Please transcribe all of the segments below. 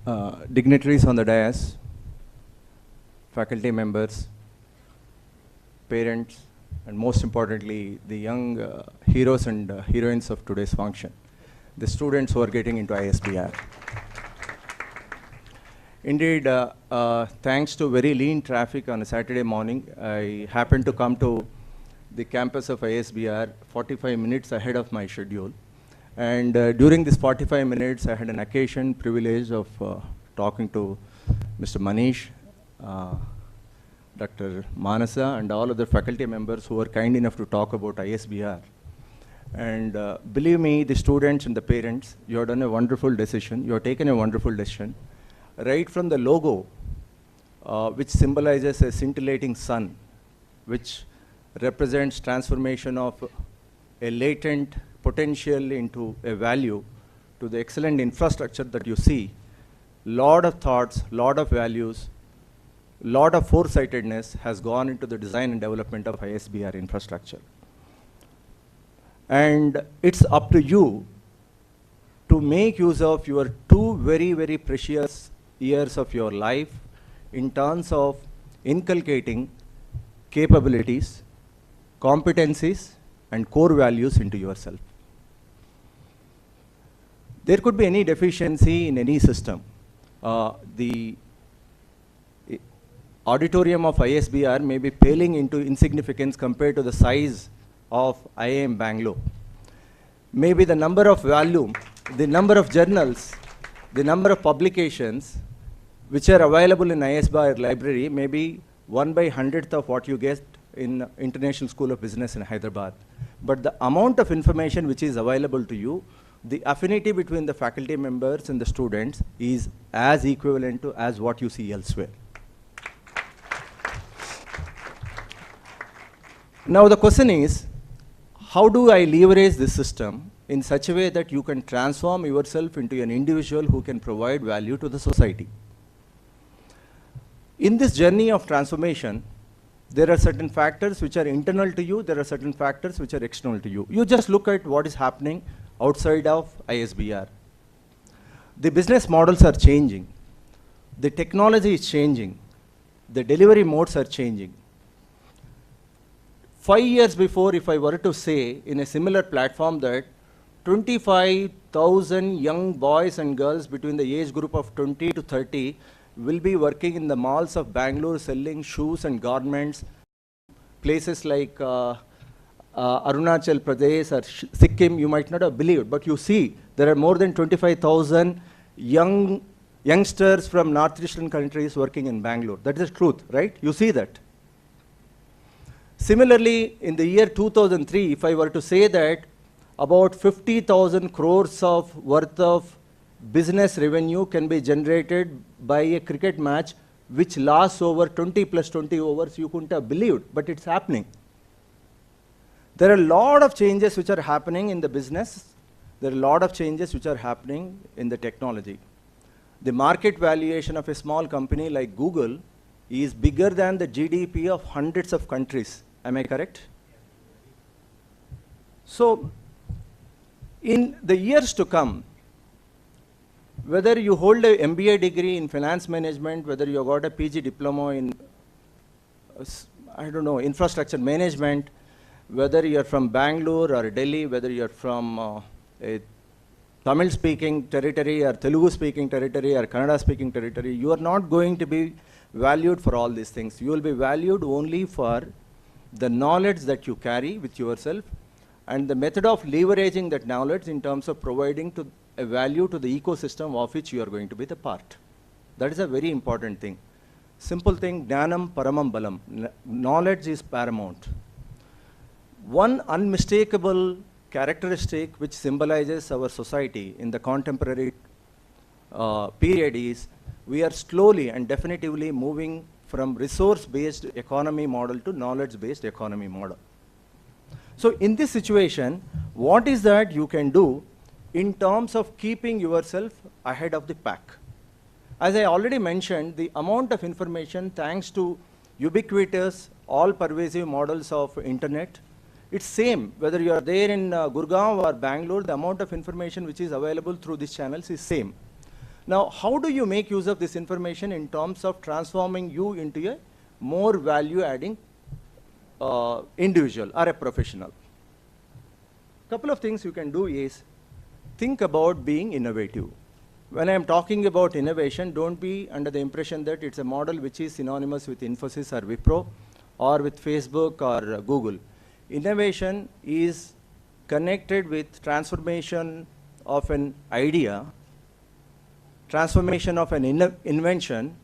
Dignitaries on the dais, faculty members, parents, and most importantly, the young heroes and heroines of today's function, the students who are getting into ISBR. Indeed, thanks to very lean traffic on a Saturday morning, I happened to come to the campus of ISBR 45 minutes ahead of my schedule. And during this 45 minutes, I had an occasion, privilege of talking to Mr. Manish, Dr. Manasa, and all other faculty members who were kind enough to talk about ISBR. And believe me, the students and the parents, you have done a wonderful decision. You have taken a wonderful decision. Right from the logo, which symbolizes a scintillating sun, which represents transformation of a latent potential into a value, to the excellent infrastructure that you see, lot of thoughts, lot of values, lot of foresightedness has gone into the design and development of ISBR infrastructure. And it's up to you to make use of your two very, very precious years of your life in terms of inculcating capabilities, competencies, and core values into yourself. There could be any deficiency in any system. The auditorium of ISBR may be paling into insignificance compared to the size of IIM Bangalore. Maybe the number of volume, the number of journals, the number of publications which are available in ISBR library may be 1/100th of what you get in International School of Business in Hyderabad. But the amount of information which is available to you, the affinity between the faculty members and the students is as equivalent to as what you see elsewhere. Now the question is, how do I leverage this system in such a way that you can transform yourself into an individual who can provide value to the society? In this journey of transformation, there are certain factors which are internal to you, there are certain factors which are external to you. You just look at what is happening outside of ISBR. The business models are changing. The technology is changing. The delivery modes are changing. 5 years before, if I were to say in a similar platform that 25,000 young boys and girls between the age group of 20 to 30 will be working in the malls of Bangalore selling shoes and garments, places like Arunachal Pradesh or Sikkim, you might not have believed, but you see there are more than 25,000 youngsters from northeastern countries working in Bangalore. That is the truth, right? You see that. Similarly, in the year 2003, if I were to say that about 50,000 crores of worth of business revenue can be generated by a cricket match which lasts over 20 plus 20 overs, you couldn't have believed, but it's happening. There are a lot of changes which are happening in the business. There are a lot of changes which are happening in the technology. The market valuation of a small company like Google is bigger than the GDP of hundreds of countries. Am I correct? So, in the years to come, whether you hold an MBA degree in finance management, whether you got a PG diploma in, I don't know, infrastructure management, whether you're from Bangalore or Delhi, whether you're from a Tamil-speaking territory or Telugu-speaking territory or Kannada-speaking territory, you are not going to be valued for all these things. You will be valued only for the knowledge that you carry with yourself and the method of leveraging that knowledge in terms of providing a value to the ecosystem of which you are going to be the part. That is a very important thing. Simple thing, Jnanam Paramam Balam. Knowledge is paramount. One unmistakable characteristic which symbolizes our society in the contemporary period is we are slowly and definitively moving from resource-based economy model to knowledge-based economy model. So in this situation, what is that you can do in terms of keeping yourself ahead of the pack? As I already mentioned, the amount of information thanks to ubiquitous, all-pervasive models of internet, it's same whether you are there in Gurgaon or Bangalore, the amount of information which is available through these channels is same. Now, how do you make use of this information in terms of transforming you into a more value-adding individual or a professional? Couple of things you can do is think about being innovative. When I am talking about innovation, don't be under the impression that it's a model which is synonymous with Infosys or Wipro or with Facebook or Google. Innovation is connected with transformation of an idea, transformation of an invention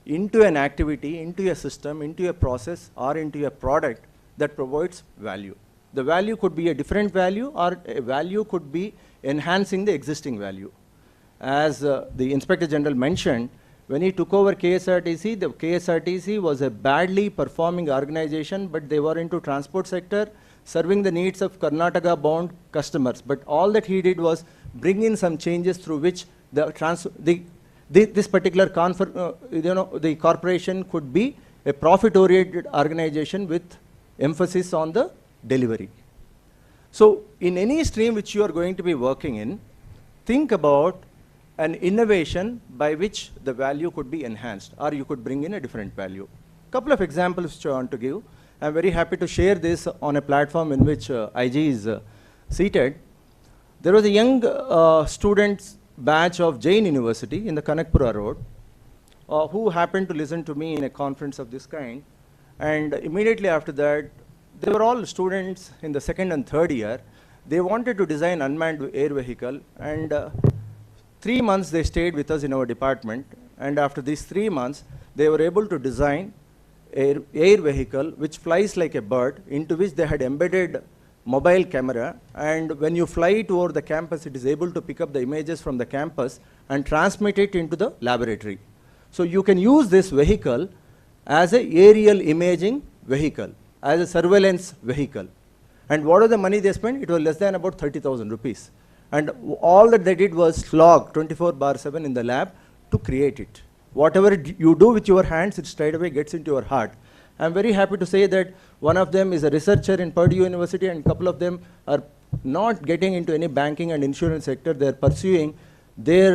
into an activity, into a system, into a process, or into a product that provides value. The value could be a different value, or a value could be enhancing the existing value. As the Inspector General mentioned, when he took over KSRTC, the KSRTC was a badly performing organization, but they were into transport sector, serving the needs of Karnataka-bound customers. But all that he did was bring in some changes through which this particular the corporation could be a profit-oriented organization with emphasis on the delivery. So in any stream which you are going to be working in, think about an innovation by which the value could be enhanced, or you could bring in a different value. Couple of examples which I want to give. I'm very happy to share this on a platform in which IG is seated. There was a young students batch of Jain University in the Kanakpura Road who happened to listen to me in a conference of this kind. And immediately after that, they were all students in the second and third year. They wanted to design unmanned air vehicle, and 3 months they stayed with us in our department. And after these 3 months, they were able to design an air vehicle which flies like a bird, into which they had embedded mobile camera, and when you fly it over the campus, it is able to pick up the images from the campus and transmit it into the laboratory. So you can use this vehicle as an aerial imaging vehicle, as a surveillance vehicle. And what was the money they spent? It was less than about 30,000 rupees. And all that they did was slog 24/7 in the lab to create it. Whatever you do with your hands, it straight away gets into your heart. I'm very happy to say that one of them is a researcher in Purdue University, and a couple of them are not getting into any banking and insurance sector. They're pursuing their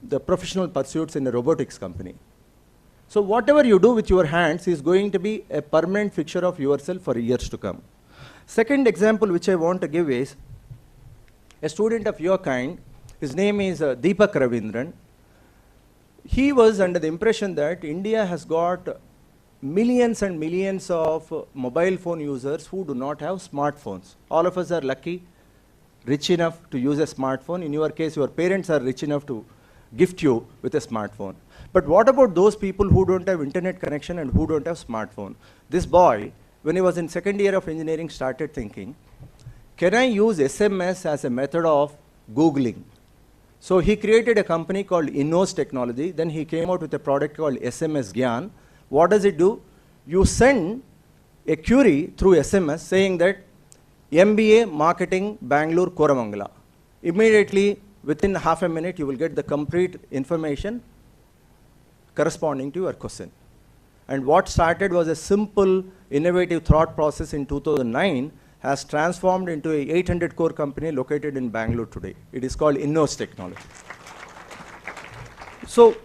the professional pursuits in a robotics company. So whatever you do with your hands is going to be a permanent fixture of yourself for years to come. Second example which I want to give is a student of your kind. His name is Deepak Ravindran. He was under the impression that India has got millions and millions of mobile phone users who do not have smartphones. All of us are lucky, rich enough to use a smartphone. In your case, your parents are rich enough to gift you with a smartphone. But what about those people who don't have internet connection and who don't have smartphone? This boy, when he was in second year of engineering, started thinking, can I use SMS as a method of Googling? So he created a company called Innos Technology. Then he came out with a product called SMS Gyan. What does it do? You send a query through SMS saying that MBA Marketing Bangalore Koramangala. Immediately, within half a minute, you will get the complete information corresponding to your question. And what started was a simple, innovative thought process in 2009 has transformed into a 800 crore company located in Bangalore today. It is called Innos Technology. So,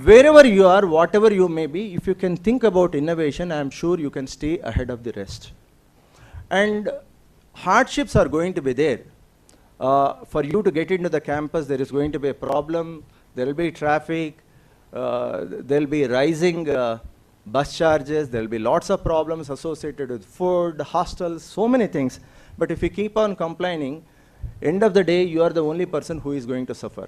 wherever you are, whatever you may be, if you can think about innovation, I am sure you can stay ahead of the rest. And hardships are going to be there. For you to get into the campus, there is going to be a problem. There will be traffic. There will be rising bus charges. There will be lots of problems associated with food, hostels, so many things. But if you keep on complaining, end of the day, you are the only person who is going to suffer.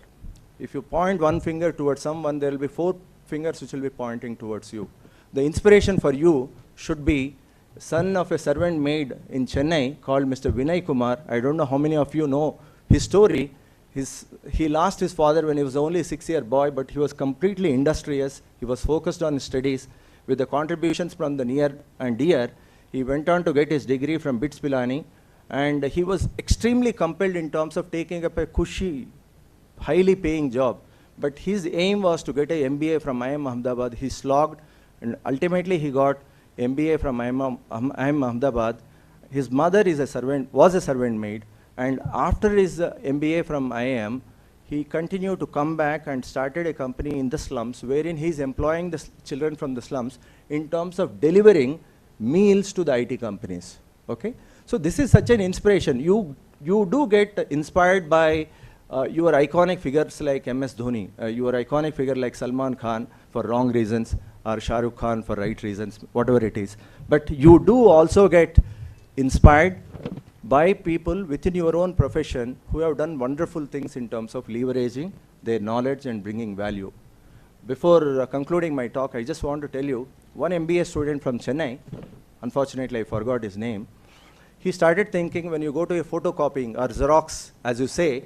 If you point one finger towards someone, there will be 4 fingers which will be pointing towards you. The inspiration for you should be son of a servant maid in Chennai called Mr. Vinay Kumar. I don't know how many of you know his story. He lost his father when he was only a 6-year boy, but he was completely industrious. He was focused on his studies. With the contributions from the near and dear, he went on to get his degree from BITS Pilani, and he was extremely compelled in terms of taking up a cushy, highly paying job. But his aim was to get an MBA from IIM Ahmedabad. He slogged, and ultimately he got MBA from IIM Ahmedabad. His mother was a servant maid, and after his MBA from IIM, he continued to come back and started a company in the slums wherein he's employing the children from the slums in terms of delivering meals to the IT companies. Okay? So this is such an inspiration. You do get inspired by your iconic figures like MS Dhoni, your iconic figure like Salman Khan for wrong reasons, or Shah Rukh Khan for right reasons, whatever it is. But you do also get inspired by people within your own profession who have done wonderful things in terms of leveraging their knowledge and bringing value. Before concluding my talk, I just want to tell you, one MBA student from Chennai, unfortunately I forgot his name, he started thinking when you go to a photocopying or Xerox, as you say,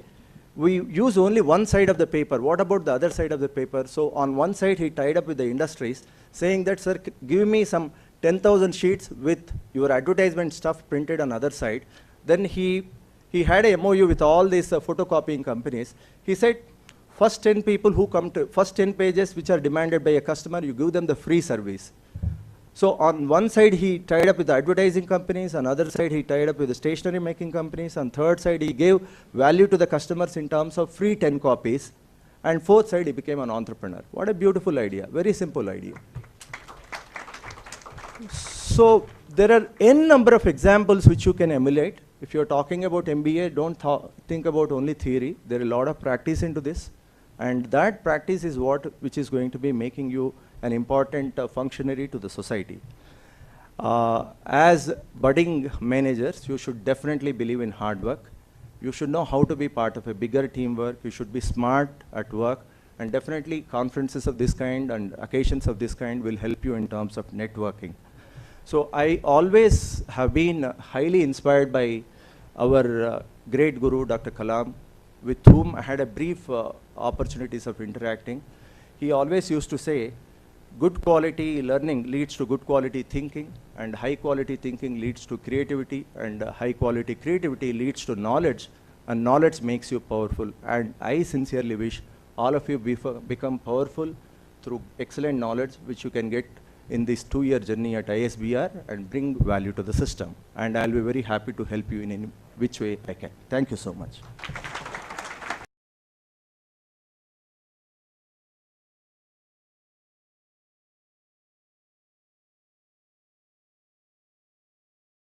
we use only one side of the paper. What about the other side of the paper? So on one side, he tied up with the industries, saying that, sir, give me some 10,000 sheets with your advertisement stuff printed on other side. Then he had a MOU with all these photocopying companies. He said, first 10 people who come to, first 10 pages which are demanded by a customer, you give them the free service. So on one side, he tied up with the advertising companies, on other side, he tied up with the stationery making companies, on third side, he gave value to the customers in terms of free 10 copies, and fourth side, he became an entrepreneur. What a beautiful idea, very simple idea. So there are n number of examples which you can emulate. If you're talking about MBA, don't think about only theory. There are a lot of practice into this, and that practice is which is going to be making you an important functionary to the society. As budding managers, you should definitely believe in hard work. You should know how to be part of a bigger teamwork. You should be smart at work, and definitely conferences of this kind and occasions of this kind will help you in terms of networking. So I always have been highly inspired by our great guru, Dr. Kalam, with whom I had a brief opportunities of interacting. He always used to say, good quality learning leads to good quality thinking, and high quality thinking leads to creativity, and high quality creativity leads to knowledge, and knowledge makes you powerful. And I sincerely wish all of you become powerful through excellent knowledge which you can get in this 2-year journey at ISBR and bring value to the system. And I'll be very happy to help you in any which way I can. Thank you so much.